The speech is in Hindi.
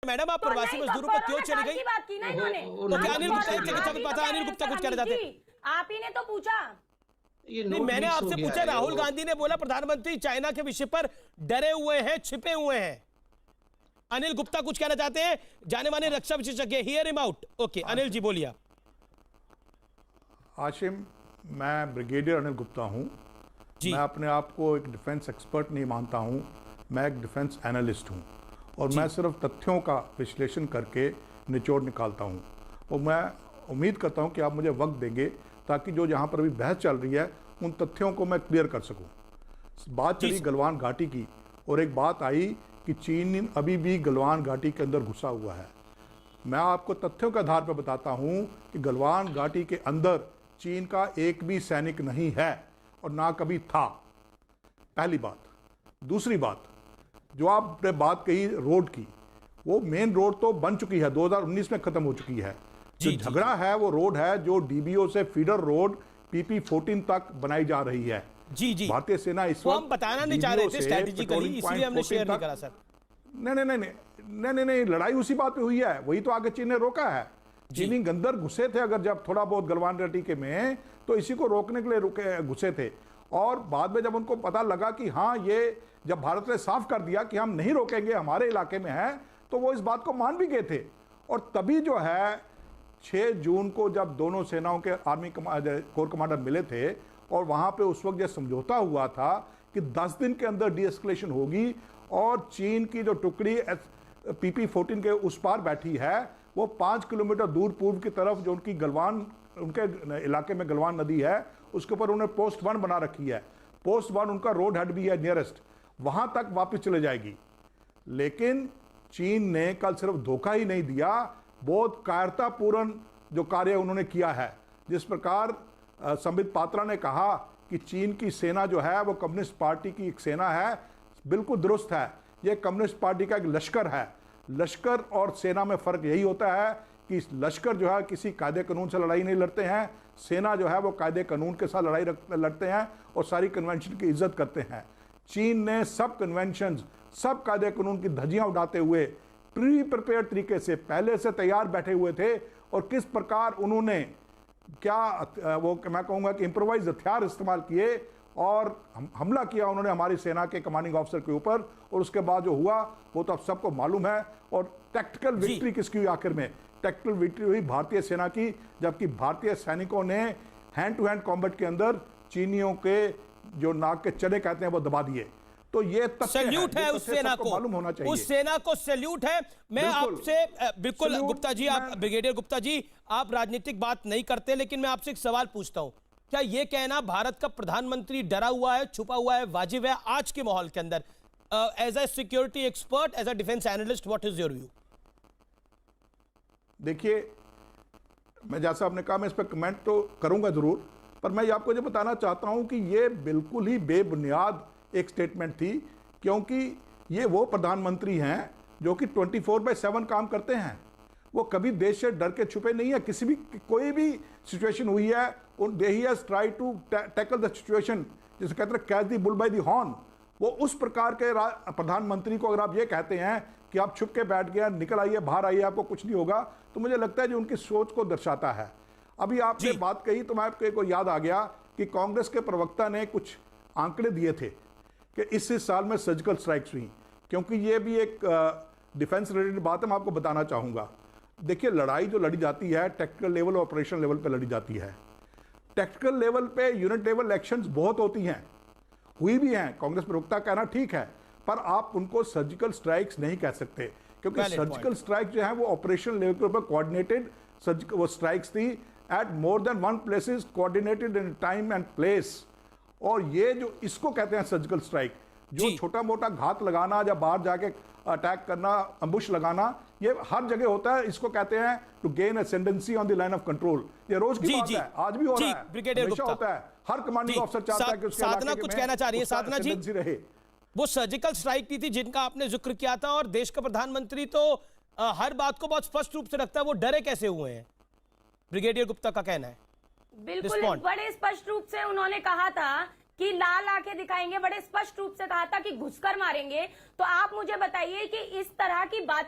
मैडम आप प्रवासी मजदूरों पर क्यों चली गई? बात की ना इन्होंने, तो क्या अनिल गुप्ता चिकित्सा को पता? अनिल गुप्ता कुछ कहना चाहते हैं? आप ही ने तो पूछा। नहीं, मैंने आपसे पूछा। राहुल गांधी ने बोला प्रधानमंत्री चाइना के विषय पर डरे हुए हैं, छिपे हुए हैं। अनिल गुप्ता कुछ कहना चाहते हैं, जाने माने रक्षा विशेषज्ञ। Hear him out. Okay, Anil ji बोलिए। आशिम, मैं ब्रिगेडियर अनिल गुप्ता हूं। मैं अपने आप को एक डिफेंस एक्सपर्ट नहीं मानता हूं, मैं एक डिफेंस एनालिस्ट हूं और मैं सिर्फ तथ्यों का विश्लेषण करके निचोड़ निकालता हूं। और मैं उम्मीद करता हूं कि आप मुझे वक्त देंगे ताकि जो जहां पर अभी बहस चल रही है उन तथ्यों को मैं क्लियर कर सकूं। बात चली गलवान घाटी की और एक बात आई कि चीन अभी भी गलवान घाटी के अंदर घुसा हुआ है। मैं आपको तथ्यों के आधार पर बताता हूं कि गलवान घाटी के अंदर चीन का एक भी सैनिक नहीं है और ना कभी था। पहली बात। दूसरी बात, जो आपने बात कही रोड की, वो मेन रोड तो बन चुकी है, 2019 में खत्म हो चुकी है। जो झगड़ा है वो रोड है जो डीबीओ से फीडर रोड PP14 तक बनाई जा रही है। जी जी, भारतीय सेना इस वक्त हम बताना नहीं चाह रहे थे स्ट्रेटेजिकली, इसलिए हमने शेयर नहीं करा सर। नहीं, लड़ाई उसी बात पे हुई है, वही तो आगे चीन ने रोका है। चीनी अंदर घुसे थे, अगर जब थोड़ा बहुत गलवान घाटी के में, तो इसी को रोकने के लिए घुसे थे। और बाद में जब उनको पता लगा कि हाँ, ये जब भारत ने साफ कर दिया कि हम नहीं रोकेंगे, हमारे इलाके में है, तो वो इस बात को मान भी गए थे। और तभी जो है 6 जून को जब दोनों सेनाओं के आर्मी कोर कमांडर मिले थे और वहां पे उस वक्त यह समझौता हुआ था कि 10 दिन के अंदर डीएस्केलेशन होगी और चीन की जो टुकड़ी PP14 के उस पार बैठी है वो 5 किलोमीटर दूर पूर्व की तरफ जो उनकी गलवान, उनके इलाके में गलवान नदी है, उसके ऊपर उन्होंने पोस्ट 1 बना रखी है। पोस्ट 1 उनका रोड हेड भी है नियरेस्ट, वहां तक वापस चले जाएगी। लेकिन चीन ने कल सिर्फ धोखा ही नहीं दिया, बहुत कायरतापूर्ण जो कार्य उन्होंने किया है। जिस प्रकार संबित पात्रा ने कहा कि चीन की सेना जो है वो कम्युनिस्ट पार्टी की एक सेना है, बिल्कुल दुरुस्त है। यह कम्युनिस्ट पार्टी का एक लश्कर है। लश्कर और सेना में फर्क यही होता है कि लश्कर जो है किसी कायदे कानून से लड़ाई नहीं लड़ते हैं, सेना जो है वो कायदे कानून के साथ लड़ाई लड़ते हैं और सारी कन्वेंशन की इज्जत करते हैं। चीन ने सब कन्वेंशन, सब कायदे कानून की धज्जियां उड़ाते हुए प्री प्रिपेयर तरीके से पहले से तैयार बैठे हुए थे और किस प्रकार उन्होंने क्या वो मैं कहूंगा कि इंप्रोवाइज हथियार इस्तेमाल किए और हमला किया उन्होंने हमारी सेना के कमांडिंग ऑफिसर के ऊपर। और उसके बाद जो हुआ वो तो अब सबको मालूम है। और टैक्टिकल विक्ट्री किसकी हुई आखिर में? टैक्टिकल विक्ट्री हुई भारतीय सेना की, जबकि भारतीय सैनिकों ने हैंड टू हैंड कॉम्बैट के अंदर चीनियों के जो नाक के चने कहते हैं वो दबा दिए। तो ये सैल्यूट है उस सेना को, मालूम होना चाहिए। उस सेना को सैल्यूट है। मैं आपसे बिल्कुल गुप्ता जी, आप ब्रिगेडियर गुप्ता जी, आप राजनीतिक बात नहीं करते, लेकिन मैं आपसे एक सवाल पूछता हूं। क्या यह कहना भारत का प्रधानमंत्री डरा हुआ है, छुपा हुआ है, वाजिब है आज के माहौल के अंदर? As a security expert, as a defence analyst, what is your view? देखिए, मैं जैसा आपने कहा मैं इस पर कमेंट तो करूंगा जरूर, पर मैं आपको ये बताना चाहता हूं कि यह बिल्कुल ही बेबुनियाद एक स्टेटमेंट थी, क्योंकि ये वो प्रधानमंत्री हैं जो कि 24/7 काम करते हैं। वो कभी देश से डर के छुपे नहीं है। किसी भी कोई भी सिचुएशन हुई है, he has try to tackle the situation, जिसे कहते हैं catch the bull by the horn. वो उस प्रकार के प्रधानमंत्री को अगर आप ये कहते हैं कि आप छुप के बैठ गए, निकल आइए, बाहर आइए, आपको कुछ नहीं होगा, तो मुझे लगता है जो उनकी सोच को दर्शाता है। अभी आपने बात कही तो मैं आपको याद आ गया कि कांग्रेस के प्रवक्ता ने कुछ आंकड़े दिए थे कि इस साल में सर्जिकल स्ट्राइक्स हुई, क्योंकि ये भी एक डिफेंस रिलेटेड बात है। मैं आपको बताना चाहूंगा, देखिए, लड़ाई जो लड़ी जाती है टैक्टिकल लेवल, ऑपरेशन लेवल पे लड़ी जाती है। टैक्टिकल लेवल पे यूनिट लेवल एक्शंस बहुत होती हैं, हुई भी हैं। कांग्रेस प्रवक्ता कहना ठीक है, पर आप उनको सर्जिकल स्ट्राइक्स नहीं कह सकते, क्योंकि सर्जिकल स्ट्राइक जो है वो ऑपरेशन लेवल के ऊपर कोऑर्डिनेटेड वो स्ट्राइक्स थी at more than 1 places, coordinated in time and place. और ये जो इसको कहते हैं सर्जिकल स्ट्राइक, जो छोटा मोटा घात लगाना या बाहर जाके अटैक करना, अम्बुश लगाना, ये हर जगह होता है। इसको कहते हैं to gain ascendancy on the line of control. ये रोज की बात है, आज भी हो रहा है, हमेशा होता है। हर कमांडिंग ऑफिसर चाहता है कि उसके साधना कुछ कहना चाह रही है। साधना जी, रहे। वो सर्जिकल स्ट्राइक की थी जिनका आपने जिक्र किया था, और देश का प्रधानमंत्री तो हर बात को बहुत स्पष्ट रूप से रखता है, वो डरे कैसे हुए हैं? ब्रिगेडियर गुप्ता का कहना है। बिल्कुल, बड़े स्पष्ट रूप से उन्होंने कहा था कि लाल आंखें दिखाएंगे, बड़े स्पष्ट रूप से कहा था कि घुसकर मारेंगे। तो आप मुझे बताइए कि इस तरह की बातें